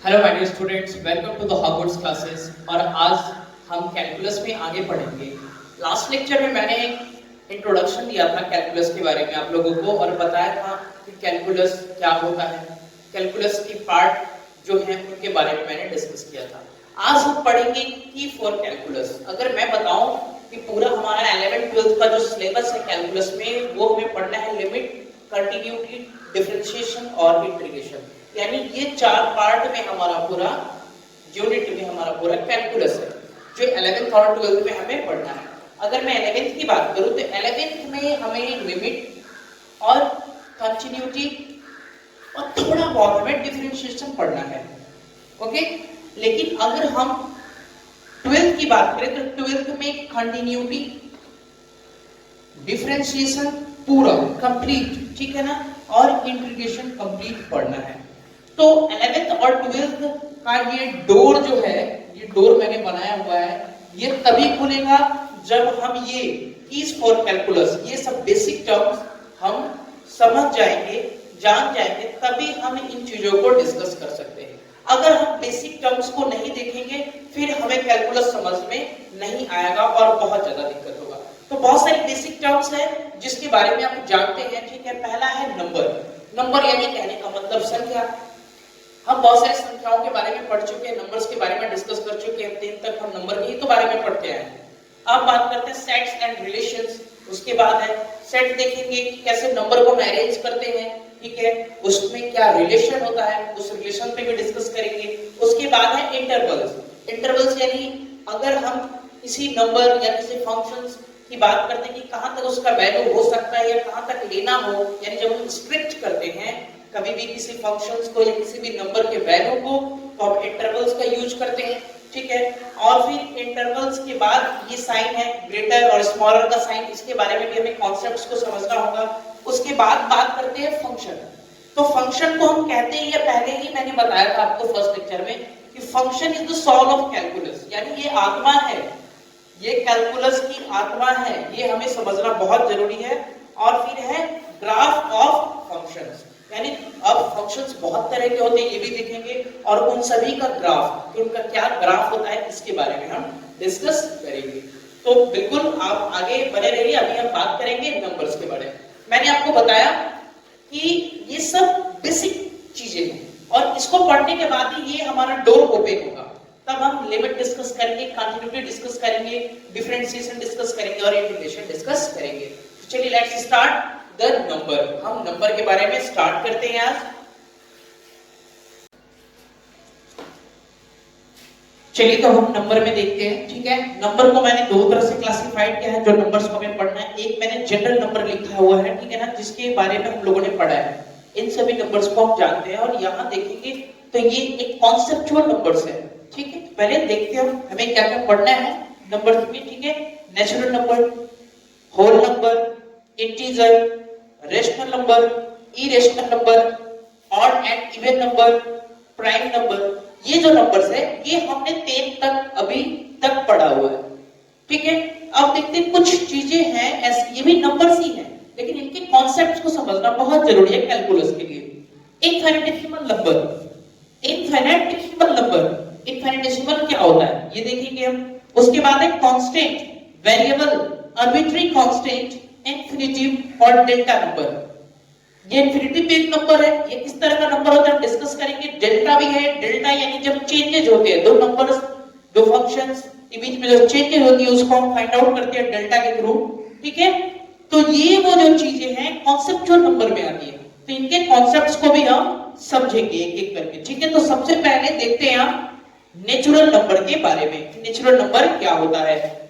Hello my dear students, welcome to the Hogwarts classes. और आज हम कैलकुलस में आगे पढ़ेंगे। लास्ट लेक्चर में मैंने इंट्रोडक्शन दिया था कैलकुलस के बारे में आप लोगों को और बताया था कि कैलकुलस क्या होता है, कैलकुलस की पार्ट जो है उनके बारे में मैंने डिस्कस किया था। आज हम पढ़ेंगे की फॉर कैलकुलस। अगर मैं बताऊं कि पूरा हमारा 11th-12th का जो सिलेबस है कैलकुलस में, वो हमें पढ़ना है लिमिट, कंटिन्यूटी, डिफरेंशिएशन और इंटीग्रेशन। यानी ये चार पार्ट में हमारा पूरा यूनिट में हमारा पूरा कैलकुलस है जो 11th और 12th में हमें पढ़ना है। अगर मैं 11th की बात करूं तो 11th में हमें लिमिट और कंटिन्यूटी और थोड़ा बहुत हमें डिफरेंशिएशन पढ़ना है। ओके, लेकिन अगर हम 12th की बात करें तो 12th में कंटिन्यूटी, डिफरेंशिएशन पूरा कंप्लीट, ठीक है ना, और इंटीग्रेशन कंप्लीट पढ़ना है। तो 11th और 12th का ये डोर जो है, ये डोर मैंने बनाया हुआ है, ये तभी खुलेगा जब हम ये कीज फॉर कैलकुलस, ये सब बेसिक टर्म्स हम समझ जाएंगे, जान जाएंगे, तभी हम इन चीजों को डिस्कस कर सकते हैं। अगर हम बेसिक टर्म्स को नहीं देखेंगे फिर हमें कैलकुलस समझ में नहीं आएगा और बहुत ज्यादा दिक्कत होगा। तो बहुत सारी बेसिक टर्म्स है जिसके बारे में आप जानते हैं, ठीक है। पहला है नंबर। नंबर यानी कहने का मतलब संख्या। हम बहुत सारी संख्याओं के बारे में पढ़ चुके हैं, नंबर्स के बारे में डिस्कस कर चुके हैं। 10 तक हम नंबर के बारे में पढ़ते हैं। अब बात करते हैं सेट्स एंड रिलेशंस। उसके बाद है सेट, देखेंगे कि कैसे नंबर को हम अरेंज करते हैं, ठीक है, उसमें क्या रिलेशन होता है, उस रिलेशन पे भी डिस्कस करेंगे। उसके बाद है इंटरवल्स। इंटरवल्स यानी अगर हम किसी नंबर या किसी फंक्शंस की बात करते हैं कि कहां तक उसका वैल्यू हो सकता है या कहां तक लेना हो, यानी जब हम स्ट्रिक्ट करते हैं कभी भी किसी फंक्शंस को या किसी भी नंबर के वैल्यू को, तो हम इंटरवल्स का यूज करते हैं, ठीक है। और फिर इंटरवल्स के बाद ये साइन है ग्रेटर और स्मॉलर का साइन, इसके बारे में भी हमें कॉन्सेप्ट्स को समझना होगा। उसके बाद बात करते हैं फंक्शन। तो फंक्शन को हम कहते हैं, या पहले ही मैंने बताया था आपको फर्स्ट लेक्चर में कि function is the soul of calculus, यानी ये आत्मा है, ये कैलकुलस की आत्मा है, ये हमें समझना बहुत जरूरी है। और फिर है ग्राफ ऑफ फंक्शंस, यानी अब फंक्शंस बहुत तरह के होते हैं, ये भी देखेंगे, और उन सभी का ग्राफ, कि उनका क्या ग्राफ होता है, इसके बारे में हम डिस्कस करेंगे। तो बिल्कुल आप आगे बने रहिए। अभी हम बात करेंगे नंबर्स के बारे में। मैंने आपको बताया कि ये सब बेसिक चीजें हैं और इसको पढ़ने के बाद ही ये हमारा डोर ओपन होगा। तब हम लिमिट डिस्कस करेंगे, कंटिन्यूटी डिस्कस करेंगे, डिफरेंशिएशन डिस्कस करेंगे और इंटीग्रेशन डिस्कस करेंगे। तो चलिए लेट्स स्टार्ट द नंबर। हम नंबर के बारे में स्टार्ट करते हैं आज। चलिए तो हम नंबर में देखते हैं, ठीक है। नंबर को मैंने दो तरह से क्लासिफाइड किया है जो नंबर्स को हमें पढ़ना है। एक मैंने जनरल नंबर लिखा हुआ है, ठीक है ना, जिसके बारे में हम लोगों ने पढ़ा है, इन सभी नंबर्स को हम जानते हैं। और यहाँ देखेंगे तो ये एक कॉन्सेप्चुअल नंबर्स है, ठीक है। तो पहले देखते हैं हमें क्या क्या पढ़ना है नंबर्स में, ठीक है। Natural number, whole number, integer, rational number, irrational number, odd and even number, prime number. ये जो नंबर्स है ये हमने 10 तक अभी तक पढ़ा हुआ है, ठीक है। अब देखते हैं कुछ चीजें हैं ऐसी, ये भी नंबर्स ही हैं, लेकिन इनके कॉन्सेप्ट्स को समझना बहुत जरूरी है कैलकुलस के लिए। Infinitesimal number, infinitesimal number, infinitesimal क्या होता है ये देखेंगे हम। उसके बाद है constant, variable, arbitrary constant, infinitive और डेल्टा नंबर। ये इंफिनिटी पे एक नंबर है, ये किस तरह का नंबर होता है हम डिस्कस करेंगे। डेल्टा भी है, डेल्टा यानी जब चेंजेस होते हैं दो नंबर्स, दो फंक्शंस के बीच में जो चेंजेस होती है उसको हम फाइंड आउट करते हैं डेल्टा के थ्रू, ठीक है। तो ये वो जो चीजें हैं कॉन्सेप्चुअल नंबर में आती है, तो इनके कॉन्सेप्ट्स को भी हम समझेंगे एक एक करके, ठीक है। तो सबसे पहले देखते हैं हम नेचुरल नंबर के बारे में। नेचुरल नंबर क्या होता है।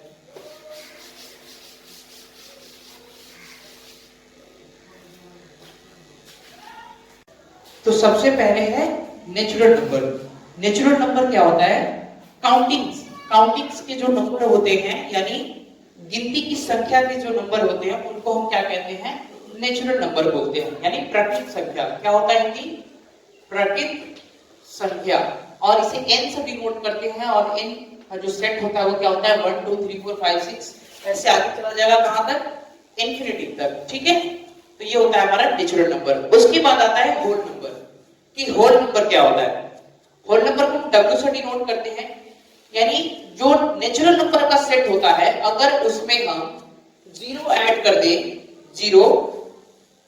तो सबसे पहले है नेचुरल नंबर। नेचुरल नंबर क्या होता है, काउंटिंग्स, काउंटिंग्स के जो नंबर होते हैं, यानी गिनती की संख्या के जो नंबर होते हैं उनको हम क्या कहते हैं, नेचुरल नंबर बोलते हैं, यानी प्राकृतिक संख्या। क्या होता है इनकी, प्राकृतिक संख्या। और इसे n से डिनोट करते हैं, और n का जो सेट होता है वो क्या होता है 1 2 3 4 5 6, ऐसे आगे चला जाएगा कहां तक, इंफिनिटी तक, ठीक है। तो ये होता है हमारा नेचुरल नंबर। उसके बाद आता है होल नंबर, कि होल नंबर क्या होता है। होल नंबर को हम W से डिनोट करते हैं, यानी जो नेचुरल नंबर का सेट होता है अगर उसमें हम जीरो ऐड कर दे, जीरो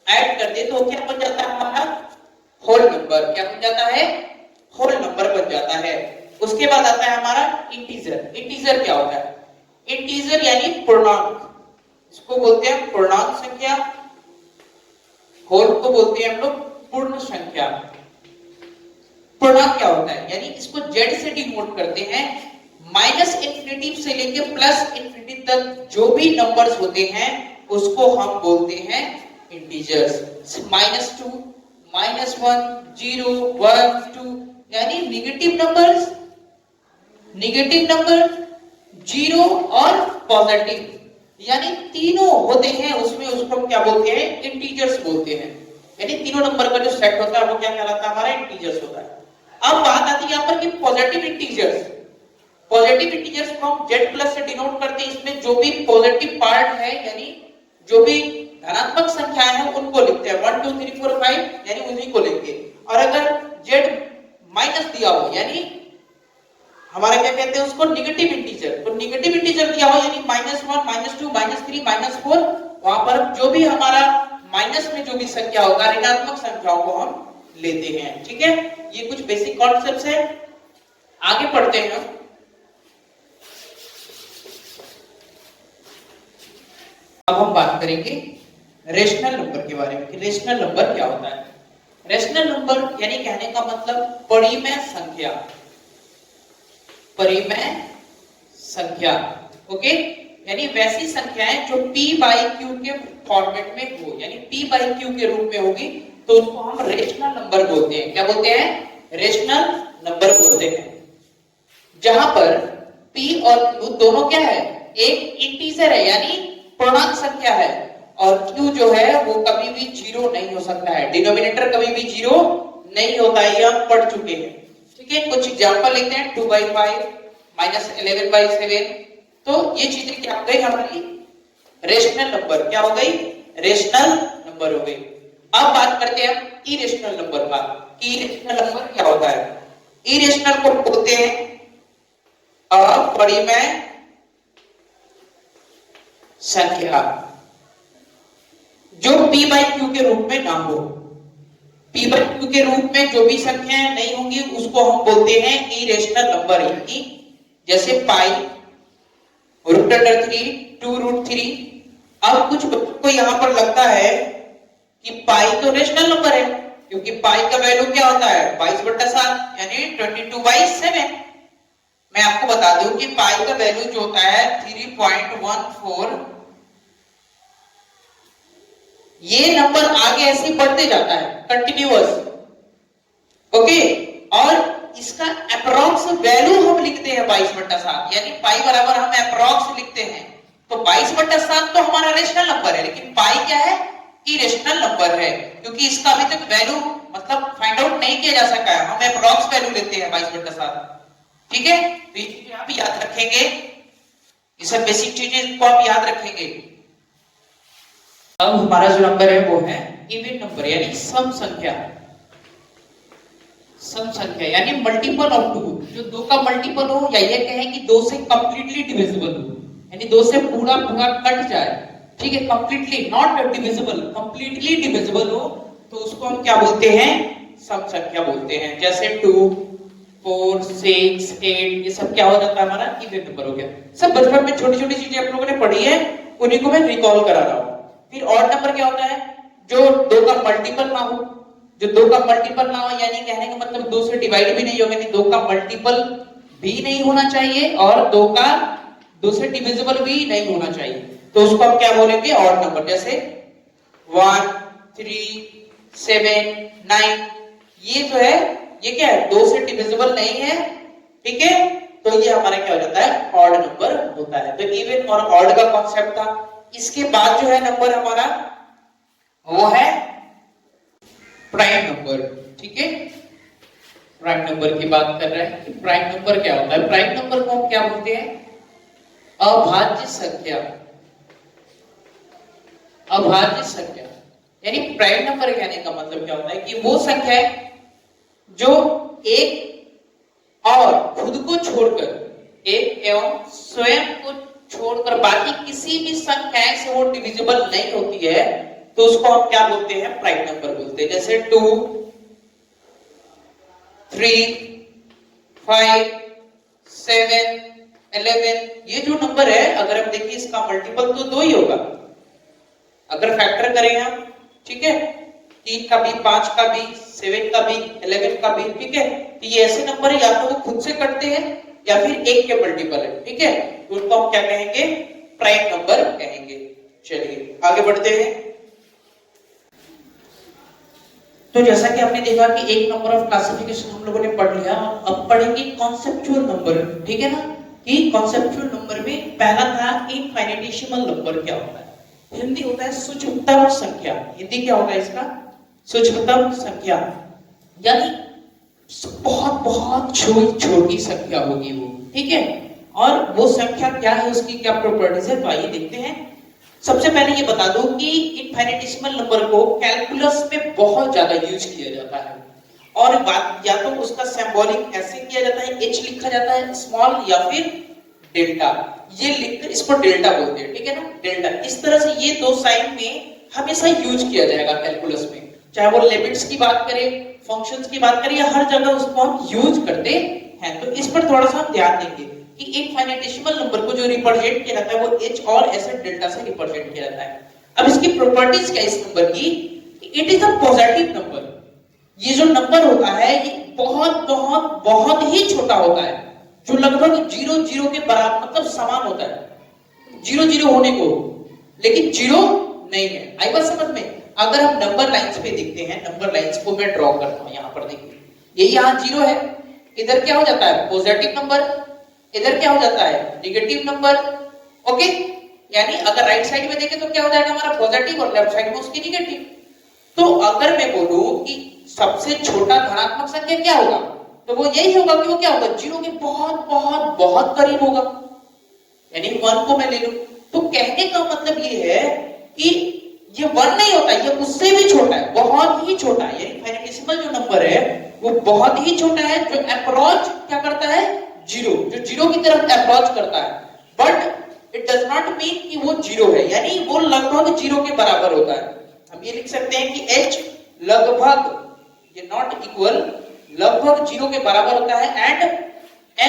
ऐड कर दे तो क्या बन जाता है हमारा होल नंबर, क्या बन जाता है होल नंबर बन जाता है। उसके बाद आता है हमारा इंटीजर। इंटीजर क्या होता है? इंटीजर यानी पूर्णांक, इसको बोलते हैं पूर्णांक संख्या, होल को बोलते हैं हम लोग पूर्ण संख्या। पूर्णांक क्या होता है? यानी इसको जेड से डिनोट करते हैं, माइनस इंफिनिटी से लेके प्लस इंफिनिटी तक जो भी नंबर्स होते हैं उसको हम बोलते हैं इंटीजर्स। -2, -1, 0, 1, 2 यानी negative numbers, negative number, zero और पॉजिटिव, यानी तीनों होते हैं उसमें, उसको हम क्या बोलते हैं इंटीजर्स बोलते हैं। यानी तीनों नंबर का जो सेट होता है वो क्या कहलाता है हमारा इंटीजर्स होता है। अब बात आती है यहाँ पर कि पॉजिटिव इंटीजर्स। पॉजिटिव इंटीजर्स को हम जेड प्लस से डिनोट करते हैं, इसमें जो भी पॉजिटिव पार्ट है यानी जो भी धनात्मक संख्याएं हैं उनको लिखते हैं 1 2 3 4 5 यानी उन्हीं को लेंगे। और अगर जेड माइनस दिया हो यानी हमारा क्या कहते हैं उसको निगेटिव इंटीजर, तो निगेटिव इंटीजर दिया हो यानी -1 -2 -3 -4, वहां पर जो भी हमारा माइनस में जो भी संख्या होगा ऋणात्मक संख्याओं को हम लेते हैं। ठीक है, ये कुछ बेसिक कॉन्सेप्ट्स है। आगे पढ़ते हैं। अब हम बात करेंगे रेशनल नंबर के बारे में कि रेशनल नंबर क्या होता है। रेशनल नंबर यानी कहने का मतलब परिमेय संख्या, परिमेय संख्या। ओके, यानी वैसी संख्याएं जो p बाई q के फॉर्मेट में हो, यानी p बाई q के रूप में होगी तो उसको हम रेशनल नंबर बोलते हैं। क्या बोलते हैं? रेशनल नंबर बोलते हैं। जहां पर p और q दोनों क्या है? एक इंटीजर है यानी पूर्णांक संख्या है, और q जो है वो कभी भी जीरो नहीं हो सकता है, डिनोमिनेटर कभी भी जीरो नहीं होता है, ये हम पढ़ चुके हैं। ठीक है, कुछ एग्जांपल लेते हैं। 2/5 -11/7, तो ये चीजें क्या हो गई हमारी रेशनल नंबर, क्या हो गई रेशनल नंबर हो गई। अब बात करते हैं इरेशनल नंबर का। इरेशनल नंबर क्या होता है? इरेशनल को बोलते हैं अपरिमेय संख्या जो p बाई q के रूप में ना हो। p बाई q के रूप में जो भी संख्याएं नहीं होंगी उसको हम बोलते हैं इरेशनल नंबर, यानी जैसे पाई, √3, 2√3। अब कुछ बच्चों को यहां पर लगता है कि पाई तो रेशनल नंबर है, क्योंकि पाई का वैल्यू क्या होता है 22/7 यानी 22/7। मैं आपको बता दूं कि पाई का वैल्यू जो होता है 3.14, ये नंबर आगे ऐसे बढ़ते जाता है कंटिन्यूअस। ओके, और इसका अप्रॉक्स वैल्यू हम लिखते हैं 22/7, यानी पाई बराबर हम अप्रॉक्स लिखते हैं। तो 22/7 तो हमारा रेशनल नंबर है, लेकिन पाई क्या है इरेशनल नंबर है, क्योंकि इसका अभी तक वैल्यू मतलब फाइंड आउट नहीं किया जा सका है, हम अप्रॉक्स वैल्यू लेते हैं 22/7। ठीक है, तो ये चीजें आप याद रखेंगे, ये सब बेसिक चीजें को आप याद रखेंगे। अब हमारा जो नंबर है वो है इवन नंबर यानी सम संख्या। सम संख्या यानी मल्टीपल ऑफ 2, जो 2 का मल्टीपल हो, या ये कहें कि 2 से कंप्लीटली डिविजिबल हो, यानी 2 से पूरा पूरा कट जाए। ठीक है, completely not divisible, completely divisible हो तो उसको हम क्या बोलते हैं सम संख्या बोलते हैं। जैसे 2 4 6 8 ये सब क्या हो जाता है हमारा इवन नंबर हो गया। सब बचपन में छोटी छोटी चीजें आप लोगों ने पढ़ी है, उन्हीं को मैं रिकॉल करा रहा हूं। फिर ऑड नंबर क्या होता है? जो 2 का मल्टीपल ना हो, जो 2 का मल्टीपल ना हो यानी कहने का मतलब 2 से डिवाइड भी नहीं होगा, यानी 2 का मल्टीपल भी नहीं होना चाहिए और 2 से डिविजिबल भी नहीं होना चाहिए, तो उसको हम क्या बोलेंगे ऑड नंबर। जैसे 1 3 7 9, ये जो है ये क्या है 2 से डिविजिबल नहीं है। ठीक है, तो ये हमारा क्या हो जाता है ऑड नंबर होता है। तो इवन और ऑड का कॉन्सेप्ट था। इसके बाद जो है नंबर हमारा वो है प्राइम नंबर। ठीक है, प्राइम नंबर की बात कर रहे हैं कि प्राइम नंबर क्या होता है। प्राइम नंबर को हम क्या बोलते हैं अभाज्य संख्या। अभाज्य संख्या यानी प्राइम नंबर कहने का मतलब क्या होता है कि वो संख्या है जो एक छोड़कर, एक एवं स्वयं को छोड़कर बाकी किसी भी संख्या से वो डिविजिबल नहीं होती है, तो उसको हम क्या बोलते हैं? प्राइम नंबर बोलते हैं। जैसे 2, 3, 5, 7, 11, ये जो नंबर है, अगर हम देखिए इसका मल्टीपल तो 2 ही होगा अगर फैक्टर करें हम, ठीक है, 3 का भी, 5 का भी, 7 का भी, 11 का भी, ठीक है। तो ये ऐसे नंबर है, या तो वो खुद से कटते हैं या फिर एक के मल्टीपल है, ठीक है, तो उनको हम क्या कहेंगे? प्राइम नंबर कहेंगे। चलिए आगे बढ़ते हैं। तो जैसा कि आपने देखा कि एक नंबर ऑफ क्लासिफिकेशन हम लोगों ने पढ़ लिया, अब पढ़ेंगे कॉन्सेप्चुअल नंबर, ठीक है ना, कि कॉन्सेप्चुअल नंबर में पहला था इनफाइनिटेसिमल नंबर क्या होता है? हिंदी होता है सूक्ष्मतम संख्या। हिंदी क्या होगा इसका? सूक्ष्मतम संख्या, यानी बहुत बहुत छोटी संख्या होगी वो, ठीक है। और वो संख्या क्या है, उसकी क्या प्रॉपर्टीज है, तो आइए देखते हैं। सबसे पहले ये बता दूं कि इनफाइनिटेसिमल नंबर को कैलकुलस में बहुत ज्यादा यूज किया जाता है, और बात या तो उसका सिंबॉलिक ऐसे किया जाता है, एच लिखा जाता है स्मॉल, या फिर डेल्टा, ये लिखकर इसको डेल्टा बोलते हैं, ठीक है ना, डेल्टा। इस तरह से ये दो साइन में हमेशा यूज किया जाएगा कैलकुलस में, चाहे वो लिमिट्स की बात करें, फंक्शंस की बात करें, या हर जगह उसको हम यूज करते हैं। तो इस पर थोड़ा सा हम ध्यान देंगे कि इनफाइनिटेसिमल नंबर को जो रिप्रेजेंट किया जाता है वो एच और ऐसे डेल्टा से रिप्रेजेंट किया जाता है। अब इसकी प्रॉपर्टीज क्या है इस नंबर की? It is a positive number. ये जो नंबर होता है ये बहुत बहुत बहुत ही छोटा होता है, जो लगभग 0 0 के बराबर, मतलब समान होता है 0 0 होने को, लेकिन 0 नहीं है। आई बात समझ में? अगर हम नंबर लाइंस पे देखते हैं, नंबर लाइंस को मैं ड्रॉ करता हूं, यहां पर देखिए, ये यहां 0 है, इधर क्या हो जाता है? पॉजिटिव नंबर, इधर क्या हो जाता है? Negative number, okay. यानी अगर राइट साइड में देखें तो क्या हो जाएगा हमारा? पॉजिटिव, और लेफ्ट साइड में उसकी नेगेटिव। तो अगर मैं बोलूं कि सबसे छोटा धनात्मक संख्या क्या होगा, तो वो यही होगा कि वो क्या होगा? 0 के बहुत बहुत बहुत करीब होगा, यानी 1 को मैं ले लूं। तो कहने का मतलब ये है कि ये 1 नहीं होता, ये उससे भी छोटा है, बहुत ही छोटा है। यानी फाइनिटेसिमल जो नंबर है वो बहुत ही छोटा है, जो अप्रोच क्या करता है? 0, जो 0 की तरफ अप्रोच करता है, but it does not mean कि वो 0 है, यानी वो लगभग 0 के बराबर होता है। हम ये लिख सकते हैं कि h लगभग, ये नॉट इक्वल, लगभग 0 के बराबर होता है, एंड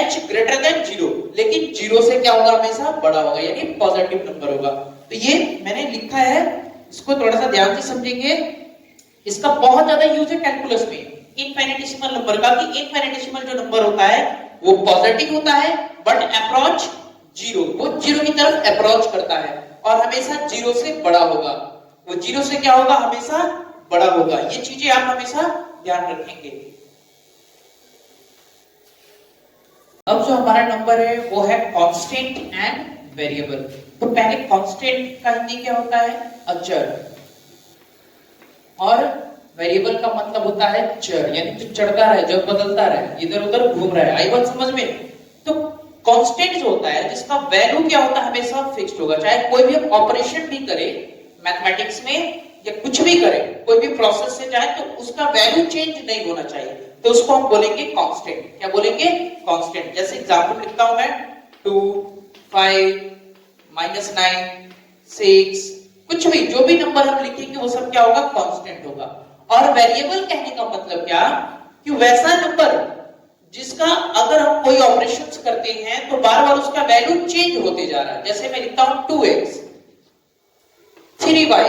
h ग्रेटर देन 0, लेकिन 0 से क्या होगा? हमेशा बड़ा होगा, यानी पॉजिटिव नंबर होगा। तो ये मैंने लिखा है, इसको थोड़ा सा ध्यान से समझेंगे। इसका बहुत ज्यादा यूज है कैलकुलस में इनफाइनिटेसिमल नंबर का, कि इनफाइनिटेसिमल जो नंबर होता है वो पॉजिटिव होता है, बट अप्रोच 0, वो 0 की तरफ अप्रोच करता है, और हमेशा 0 से बड़ा होगा। वो 0 से क्या होगा? हमेशा बड़ा होगा। ये चीजें आप हमेशा ध्यान रखेंगे। अब जो हमारा नंबर है वो है कांस्टेंट एंड वेरिएबल। तो पहले कांस्टेंट का हिंदी क्या होता है? अचर, और वेरिएबल का मतलब होता है चर, यानी जो चढ़ता रहे, जो बदलता रहे, इधर उधर घूम रहा है। आई बात समझ में? तो कांस्टेंट जो होता है, जिसका वैल्यू क्या होता है? हमेशा फिक्स्ड होगा। चाहे कोई भी ऑपरेशन भी करे मैथमेटिक्स में, या कुछ भी करे, कोई भी प्रोसेस से जाए, तो उसका वैल्यू चेंज नहीं होना चाहिए, तो उसको हम बोलेंगे कांस्टेंट। क्या बोलेंगे? कांस्टेंट। जैसे एग्जांपल लिखता हूं मैं, 2, 5, -9, 6, कुछ भी, जो भी नंबर हम लिखेंगे वो सब क्या होगा? कांस्टेंट होगा। और वेरिएबल कहने का मतलब क्या? कि वैसा नंबर जिसका अगर हम कोई ऑपरेशंस करते हैं तो बार बार उसका वैल्यू चेंज होते जा रहा है। जैसे मैं लिखता हूं 2x, 3y,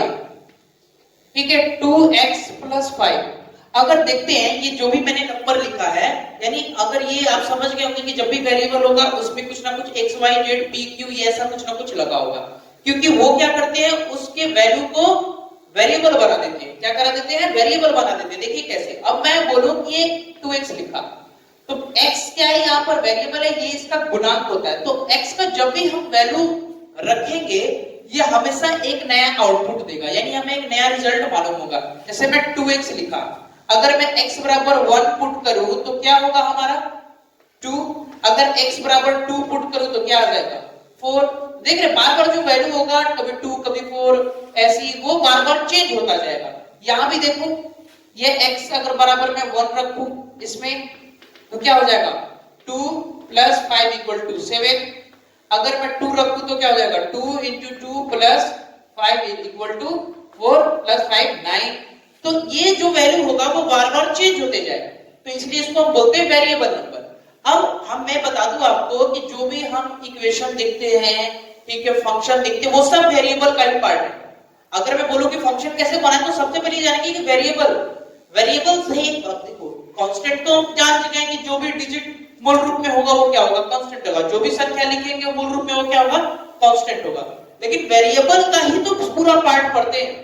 ठीक है, 2x + 5। अगर देखते हैं ये जो भी मैंने नंबर लिखा है, यानी अगर ये आप समझ गए होंगे कि जब भी वेरिएबल होगा उसमें कुछ ना कुछ x y z p q ये ऐसा कुछ ना कुछ लगा होगा, क्योंकि वो क्या करते हैं? उसके वैल्यू को वेरिएबल बना देते हैं। क्या करा देते हैं? वेरिएबल बना देते हैं। देखिए कैसे। अब मैं बोलूं कि ये 2x लिखा, तो x क्या है? यहाँ पर वेरिएबल है, ये इसका गुणांक होता है। तो x का जब भी हम वैल्यू रखेंगे ये हमेशा एक नया आउटपुट देगा, यानी हमें एक नया रिजल्ट मालूम होगा। जैसे मैं 2x लिखा, अगर मैं x बराबर 1 पुट करूं तो क्या होगा हमारा? 2। अगर x बराबर 2 पुट करूं तो क्या आ जाएगा? 4। देख रहे, बार बार जो वैल्यू होगा, कभी 2 कभी 4, ऐसी वो बार बार चेंज होता जाएगा। यहां भी देखो, ये x अगर बराबर मैं 1 रखूं इसमें, तो क्या हो जाएगा? 2 प्लस 5 इक्वल टू 7। अगर मैं 2 रखूं तो क्या हो जाएगा, 2 into 2 plus 5 equal to 4 plus 5 9। तो ये जो वैल्यू होगा वो बार बार चेंज होते जाएगा, तो इसलिए इसको हम बोलते हैं वेरिएबल नंबर। अब मैं बता दूं आपको कि जो भी हम इक्वेशन देखते हैं, ठीक है, फंक्शन देखते हैं, वो सब वेरिएबल का ही पार्ट है। अगर मैं बोलूं कि फंक्शन कैसे बनाए तो सबसे पहले जानेंगे कि वेरिएबल सही। देखो कांस्टेंट तो हम जान चुके हैं कि जो भी डिजिट मूल रूप में होगा वो क्या होगा, कांस्टेंट होगा। जो भी संख्या लिखेंगे मूल रूप में वो क्या होगा, कांस्टेंट होगा। लेकिन वेरिएबल का ही तो पूरा पार्ट पढ़ते हैं,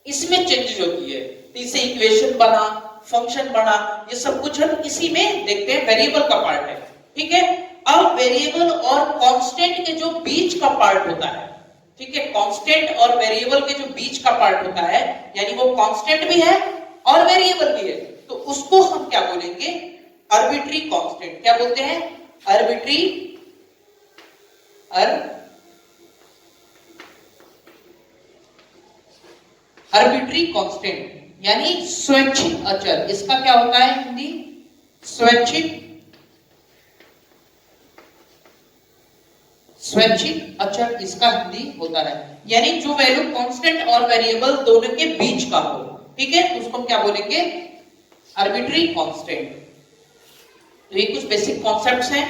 इसमें चेंजेस होती है। इससे इक्वेशन बना, फंक्शन बना, ये सब कुछ हम इसी में देखते हैं, वेरिएबल का पार्ट है, ठीक है। अब वेरिएबल और कांस्टेंट के जो बीच का पार्ट होता है, ठीक है, कांस्टेंट और वेरिएबल के जो बीच का पार्ट होता है, यानी वो कांस्टेंट भी है और वेरिएबल भी है, तो उसको हम क्या बोलेंगे, आर्बिट्री कांस्टेंट। क्या बोलते हैं, आर्बिट्री आर्बिट्री कांस्टेंट, यानी स्वैच्छिक अचर। इसका क्या होता है हिंदी, स्वैच्छिक अचर इसका हिंदी होता है। यानी जो वैल्यू कांस्टेंट और वेरिएबल दोनों के बीच का हो, ठीक है, तो उसको हम क्या बोलेंगे, आर्बिट्री कांस्टेंट। तो ये कुछ बेसिक कॉन्सेप्ट्स हैं